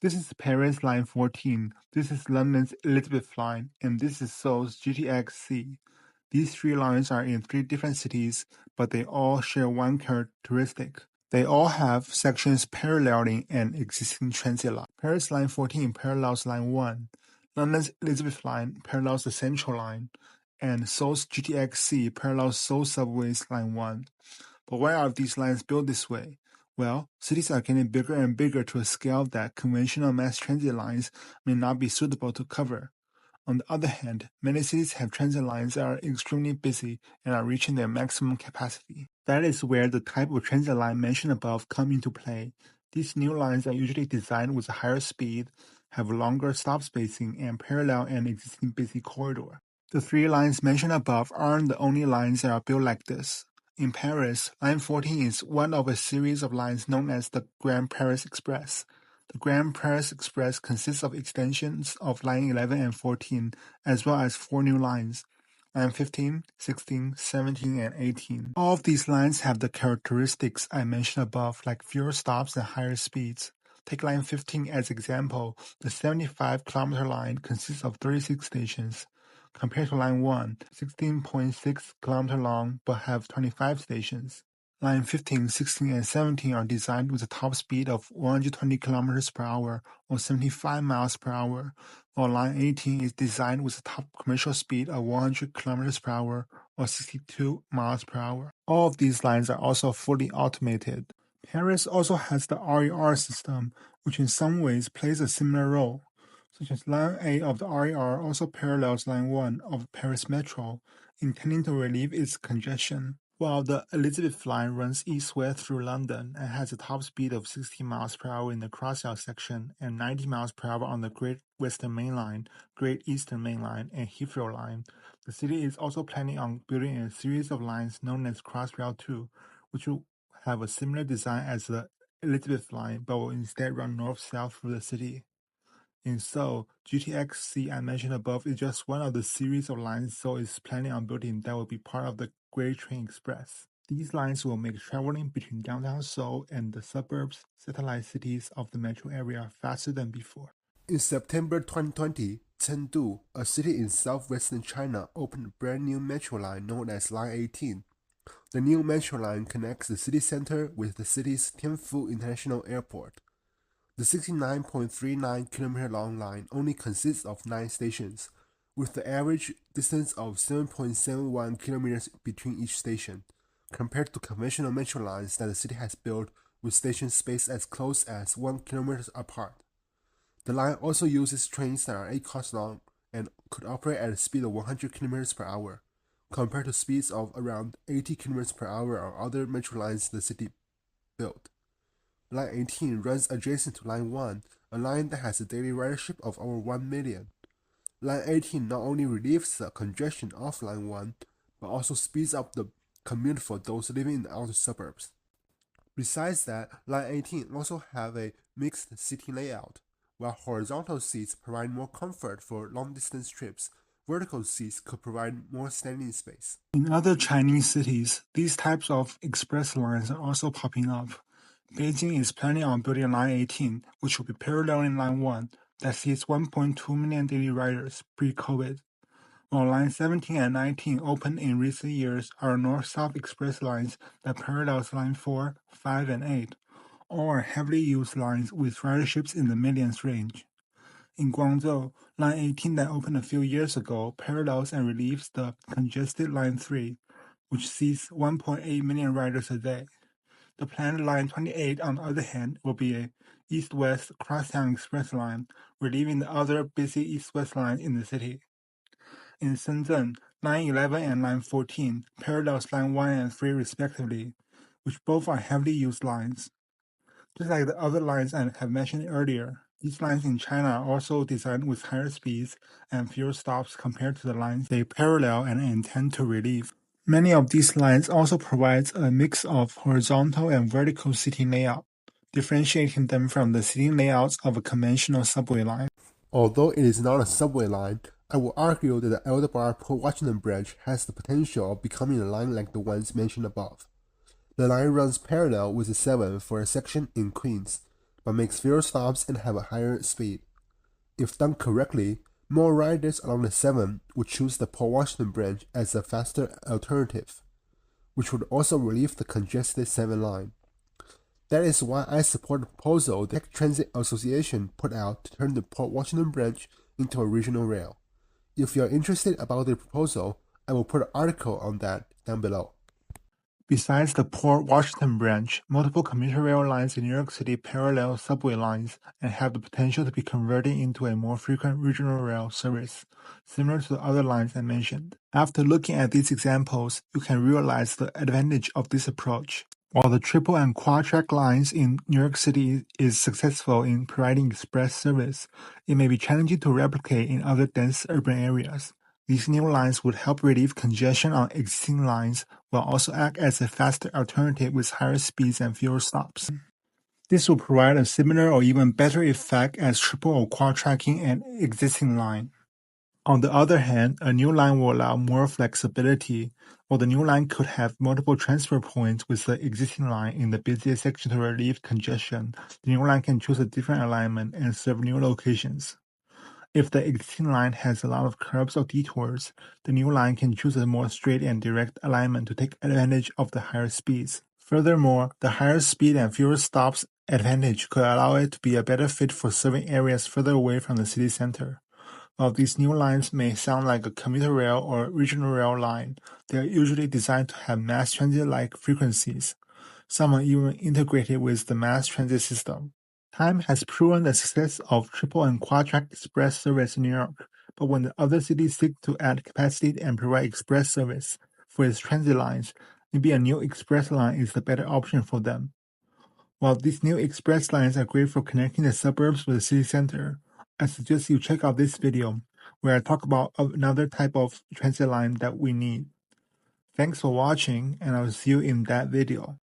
This is Paris Line 14, this is London's Elizabeth Line, and this is Seoul's GTX-C. These three lines are in three different cities, but they all share one characteristic. They all have sections paralleling an existing transit line. Paris Line 14 parallels Line 1, London's Elizabeth Line parallels the Central Line, and Seoul's GTX-C parallels Seoul Subway's Line 1. But why are these lines built this way? Well, cities are getting bigger and bigger to a scale that conventional mass transit lines may not be suitable to cover. On the other hand, many cities have transit lines that are extremely busy and are reaching their maximum capacity. That is where the type of transit line mentioned above come into play. These new lines are usually designed with a higher speed, have longer stop spacing, and parallel an existing busy corridor. The three lines mentioned above aren't the only lines that are built like this. In Paris, Line 14 is one of a series of lines known as the Grand Paris Express. The Grand Paris Express consists of extensions of Line 11 and 14, as well as four new lines, Line 15, 16, 17, and 18. All of these lines have the characteristics I mentioned above, like fewer stops and higher speeds. Take Line 15 as example. The 75-kilometer line consists of 36 stations, compared to Line 1, 16.6 km long but have 25 stations. Line 15, 16, and 17 are designed with a top speed of 120 km per hour or 75 miles per hour, while Line 18 is designed with a top commercial speed of 100 km per hour or 62 miles per hour. All of these lines are also fully automated. Paris also has the RER system, which in some ways plays a similar role, such as Line A of the RER also parallels Line 1 of Paris Metro, intending to relieve its congestion, while the Elizabeth Line runs east-west through London and has a top speed of 60 miles per hour in the crossyard section and 90 miles per hour on the Great Western Main Line, Great Eastern Main Line, and Heathrow Line. The city is also planning on building a series of lines known as Crossrail 2, which will have a similar design as the Elizabeth Line, but will instead run north-south through the city. In Seoul, GTX-C I mentioned above is just one of the series of lines Seoul is planning on building that will be part of the Great Train Express. These lines will make traveling between downtown Seoul and the suburbs, satellite cities of the metro area faster than before. In September 2020, Chengdu, a city in southwestern China, opened a brand new metro line known as Line 18. The new metro line connects the city center with the city's Tianfu International Airport. The 69.39 km long line only consists of 9 stations, with the average distance of 7.71 km between each station, compared to conventional metro lines that the city has built with stations spaced as close as 1 km apart. The line also uses trains that are 8 cars long and could operate at a speed of 100 km per hour, compared to speeds of around 80 km per hour on other metro lines the city built. Line 18 runs adjacent to Line 1, a line that has a daily ridership of over 1 million. Line 18 not only relieves the congestion of Line 1, but also speeds up the commute for those living in the outer suburbs. Besides that, Line 18 also have a mixed seating layout. While horizontal seats provide more comfort for long-distance trips, vertical seats could provide more standing space. In other Chinese cities, these types of express lines are also popping up. Beijing is planning on building Line 18, which will be paralleling Line 1, that seats 1.2 million daily riders pre-COVID. While Line 17 and 19 opened in recent years are north-south express lines that parallels Line 4, 5, and 8. All are heavily used lines with riderships in the millions range. In Guangzhou, Line 18 that opened a few years ago parallels and relieves the congested Line 3, which sees 1.8 million riders a day. The planned Line 28, on the other hand, will be a east-west crosstown express line, relieving the other busy east-west lines in the city. In Shenzhen, Line 11 and Line 14 parallels Line 1 and 3 respectively, which both are heavily used lines. Just like the other lines I have mentioned earlier, these lines in China are also designed with higher speeds and fewer stops compared to the lines they parallel and intend to relieve. Many of these lines also provide a mix of horizontal and vertical seating layout, differentiating them from the seating layouts of a conventional subway line. Although it is not a subway line, I will argue that the Elderbar Port Washington branch has the potential of becoming a line like the ones mentioned above. The line runs parallel with the 7 for a section in Queens. but makes fewer stops and have a higher speed. If done correctly, more riders along the 7 would choose the Port Washington branch as a faster alternative, which would also relieve the congested 7 line. That is why I support the proposal the Transit Association put out to turn the Port Washington branch into a regional rail. If you are interested about the proposal, I will put an article on that down below. Besides the Port Washington branch, multiple commuter rail lines in New York City parallel subway lines and have the potential to be converted into a more frequent regional rail service, similar to the other lines I mentioned. After looking at these examples, you can realize the advantage of this approach. While the triple and quad track lines in New York City is successful in providing express service, it may be challenging to replicate in other dense urban areas. These new lines would help relieve congestion on existing lines while also act as a faster alternative with higher speeds and fewer stops. This will provide a similar or even better effect as triple or quad tracking an existing line. On the other hand, a new line will allow more flexibility. While the new line could have multiple transfer points with the existing line in the busiest section to relieve congestion, the new line can choose a different alignment and serve new locations. If the existing line has a lot of curves or detours, the new line can choose a more straight and direct alignment to take advantage of the higher speeds. Furthermore, the higher speed and fewer stops advantage could allow it to be a better fit for serving areas further away from the city center. While these new lines may sound like a commuter rail or regional rail line, they are usually designed to have mass transit-like frequencies. Some are even integrated with the mass transit system. Time has proven the success of triple and quad track express service in New York, but when the other cities seek to add capacity and provide express service for its transit lines, maybe a new express line is the better option for them. While these new express lines are great for connecting the suburbs with the city center, I suggest you check out this video, where I talk about another type of transit line that we need. Thanks for watching, and I'll see you in that video.